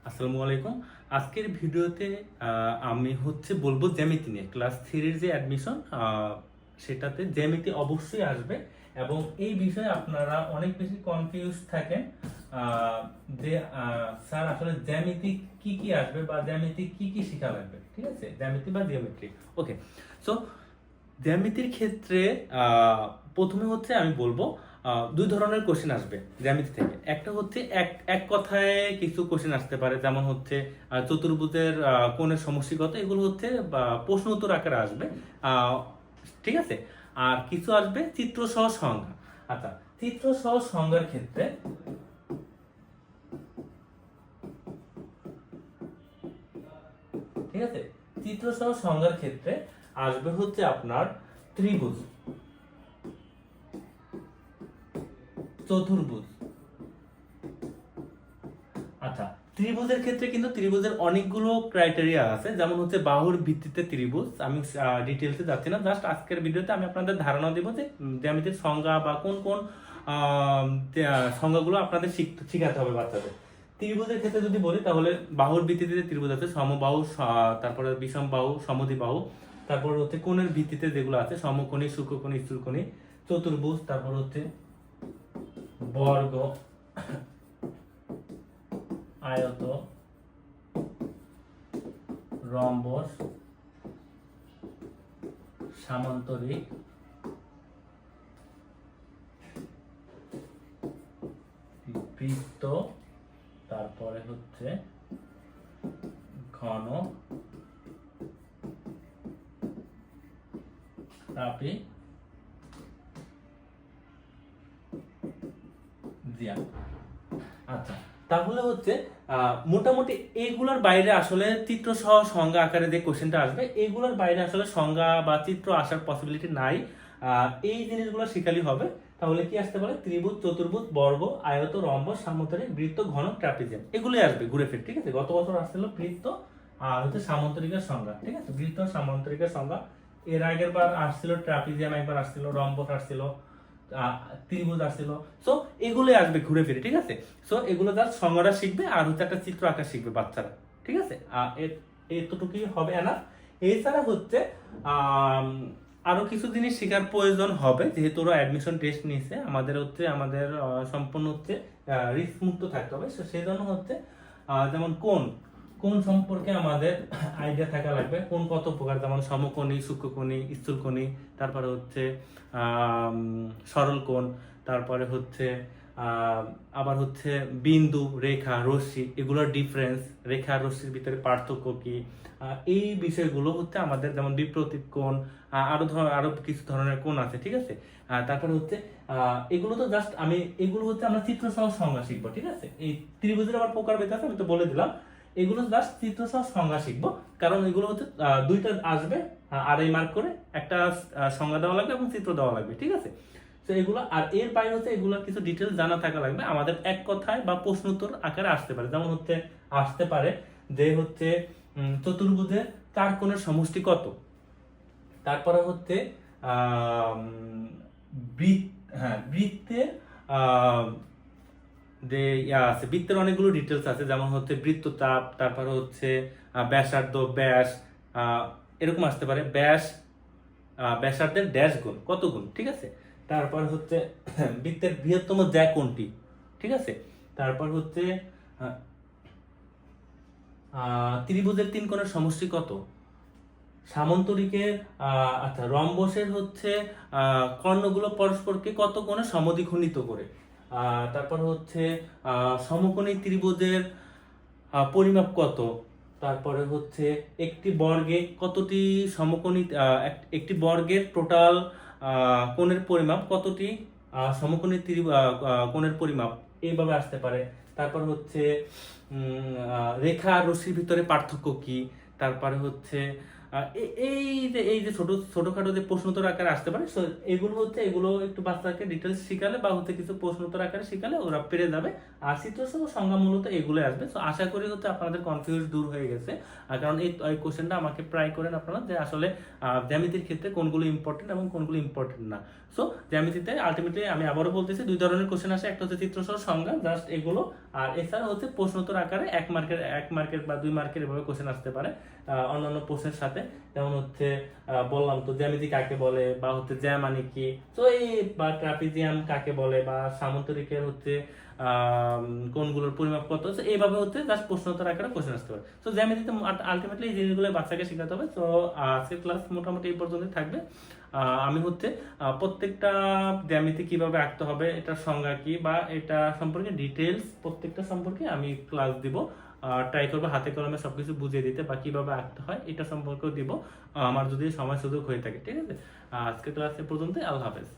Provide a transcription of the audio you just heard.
আসসালামু আলাইকুম। আজকের ভিডিওতে আমি বলবো জ্যামিতি নিয়ে ক্লাস 3 যে অ্যাডমিশন সেটাতে জ্যামিতি অবশ্যই আসবে এবং এই বিষয়ে আপনারা অনেক বেশি কনফিউজ থাকেন আহ, যে স্যার আসলে জ্যামিতি কি কি আসবে বা জ্যামিতি কি কি শেখা লাগবে, ঠিক আছে? জ্যামিতি বা জিওমেট্রি। ওকে, সো জ্যামিতির ক্ষেত্রে আহ, প্রথমে আমি বলবো দুই ধরনের কোশ্চেন আসবে জ্যামিতি থেকে। একটা এক এক কথায় কিছু কোশ্চেন আসতে পারে, যেমন চতুর্ভুজের কোণের সমষ্টি কত, এগুলো প্রশ্ন উত্তর আকারে আসবে। আহ, ঠিক আছে। আর কিছু আসবে চিত্র সহ সংজ্ঞা। আচ্ছা, চিত্র সহ সংজ্ঞার ক্ষেত্রে ঠিক আছে, চিত্র সহ সংজ্ঞার ক্ষেত্রে আসবে আপনার ত্রিভুজ, চতুর্ভুজ। আচ্ছা, ত্রিভুজের ক্ষেত্রে কিন্তু ত্রিভুজের অনেকগুলো ক্রাইটেরিয়া আছে, যেমন বাহুর ভিত্তিতে ত্রিভুজ। আমি ডিটেলসে যাচ্ছি না, জাস্ট আজকের ভিডিওতে আমি আপনাদের ধারণা দেবো যে জ্যামিতির সংজ্ঞা বা কোন কোন সংজ্ঞাগুলো আপনাদের শিখাতে হবে বাচ্চাদের। ত্রিভুজের ক্ষেত্রে যদি বলি তাহলে বাহুর ভিত্তিতে যে ত্রিভুজ আছে, সমবাহু, তারপরে বিষম বাহু, সমদ্বিবাহু, তারপর কোণের ভিত্তিতে যেগুলো আছে, সমকোণী, সূক্ষ্মকোণী, স্থূলকোণী, চতুর্ভুজ, তারপর বর্গ, আয়ত, রম্বস, সামান্তরিক, বৃত্ত, তারপরে ঘন, ট্রাপি, জিয়া। আচ্ছা, তাহলে মোটামুটি এইগুলোর বাইরে আসলে চিত্র সহ সংজ্ঞা আকারে যে কোশ্চেনটা আসবে, এইগুলোর বাইরে আসলে সংজ্ঞা বা চিত্র আসার পসিবিলিটি নাই। এই জিনিসগুলো শিখালি হবে। তাহলে কি আসতে পারে? ত্রিভুজ, চতুর্ভুজ, বর্গ, আয়ত, রম্বস, সামান্তরিক, বৃত্ত, ঘন, ট্রাপিজিয়াম, এগুলোই আসবে ঘুরে ফিরে। ঠিক আছে, গত বছর আসছিল বৃত্ত আর সামান্তরিকের সংজ্ঞা। ঠিক আছে, বৃত্ত সামান্তরিকের সংজ্ঞা। এর আগের বার আসছিল ট্রাপিজিয়াম, একবার আসছিল রম্বস, আসছিল ত্রিভুজ আসছিল। সো এগুলো আসবে ঘুরে ফিরে। ঠিক আছে, সো এগুলো জাস্ট সংজ্ঞাটা শিখবে আর একটা চিত্র আঁকা শিখবে বাচ্চারা। ঠিক আছে, এতটুকুই হবে না। এছাড়া আরো কিছু জিনিস শেখার প্রয়োজন হবে, যেহেতু ওরা অ্যাডমিশন টেস্ট নিচ্ছে। আমাদের আমাদের সম্পূর্ণ রিস্ক মুক্ত থাকতে হবে। সেই জন্য যেমন কোন কোন সম্পর্কে আমাদের আইডিয়া থাকা লাগবে, কোন কত প্রকার, যেমন সমকোণী, সূক্ষ্মকোণী, স্থূলকোণী, তারপরে সরল কোণ, তারপরে আবার বিন্দু, রেখা, রশ্মি, এগুলোর ডিফারেন্স, রেখা রশ্মির ভিতরে পার্থক্য কি, এই বিষয়গুলো আমাদের, যেমন বিপরীত কোণ, আরো কিছু ধরনের কোণ আছে। ঠিক আছে, তারপরে এগুলো তো জাস্ট এগুলো আমরা চিত্র সহ সংজ্ঞা শিখবো। ঠিক আছে, এই ত্রিভুজের আবার প্রকারভেদ আছে, আমি তো বলে দিলাম। এগুলো জাস্ট চিত্র সহ সংজ্ঞা শিখবো, কারণ এগুলো দুইটা আসবে, আড়াই মার্ক করে একটা সংজ্ঞা দেওয়া লাগবে এবং চিত্র দেওয়া লাগবে। ঠিক আছে, তো এগুলো আর এর বাইরে এগুলোর কিছু ডিটেলস জানা থাকা লাগবে। আমাদের এক কথায় বা প্রশ্ন উত্তর আকারে আসতে পারে, যেমন আসতে পারে যে চতুর্ভুজের চার কোণের সমষ্টি কত, তারপরে বৃত্তের যে আছে, বৃত্তের অনেকগুলো ডিটেলস আছে, যেমন বৃত্তচাপ, তারপরে ব্যাসার্ধ, ব্যাস, এরকম আসতে পারে। ব্যাসার্ধের ড্যাশ গুণ কত গুণ। ঠিক আছে, তারপর বৃত্তের বৃহত্তম জ্যা কোনটি। ঠিক আছে, তারপর ত্রিভুজের তিন কোণের সমষ্টি কত, সামান্তরিকের আচ্ছা রম্বসের কর্ণগুলো পরস্পরকে কত কোণে সমদ্বিখণ্ডিত করে। তারপর সমকোণী ত্রিভুজের পরিমাপ কত, তারপরে একটি বর্গে কতটি সমকোণী, একটি বর্গের টোটাল কোণের পরিমাপ কতটি, সমকোণী কোণের পরিমাপ, এইভাবে আসতে পারে। তারপর রেখা আর রশ্মির ভিতরে পার্থক্য কি, তারপরে এই যে ছোটখাটো যে প্রশ্নোত্তর আকারে আসতে পারে, so এগুলো একটু বাচ্চাকে ডিটেলস শিখালে বা কিছু প্রশ্নোত্তর আকারে শিখালে ওরা পেরে যাবে। আর চিত্রসহ সংজ্ঞা মূলত এগুলো আসবে। তো আশা করি আপনাদের কনফিউজ দূর হয়ে গেছে। কারণ এই কোশ্চেনটা আমাকে প্রায় করেন আপনারা যে আসলে জ্যামিতির ক্ষেত্রে কোনগুলো ইম্পর্টেন্ট এবং কোনগুলো ইম্পর্টেন্ট না। সো জ্যামিতিতে আলটিমেটলি আমি আবারও বলতেছি 2 ধরনের কোশ্চেন আসে, একটা হচ্ছে চিত্রসহ সংজ্ঞা, জাস্ট এগুলো। আর এছাড়া প্রশ্নোত্তর আকারে 1 মার্কের বা 2 মার্কের এভাবে কোশ্চেন আসতে পারে অন্যান্য প্রশ্নের সাথে। যেমন বললাম তো জ্যামিতি কাকে বলে, বা জ্যা মানে কি, তো এই বা ট্রাপিজিয়াম কাকে বলে, বা সামন্তরিকের কোনগুলোর পরিমাপ কত, এইভাবে জাস্ট প্রশ্নোত্তর আকারে কোশ্চেন আসতে পারে। তো জ্যামিতিতে আলটিমেটলি এই জিনিসগুলো বাচ্চাকে শেখাতে হবে। তো আজকের ক্লাস মোটামুটি এই পর্যন্তই থাকবে। আমি প্রত্যেকটা জ্যামিতি কিভাবে আঁকতে হবে, এটার সংজ্ঞা কি, বা এটা সম্পর্কে ডিটেলস প্রত্যেকটা সম্পর্কে আমি ক্লাস দিব। ট্রাই করবো হাতে কলমে সবকিছু বুঝিয়ে দিতে, বা কিভাবে আঁকতে হয় এটা সম্পর্কেও দিব আমার যদি সময় সুযোগ হয়ে থাকে। ঠিক আছে, আজকের ক্লাস এ পর্যন্ত। আল্লাহ হাফেজ।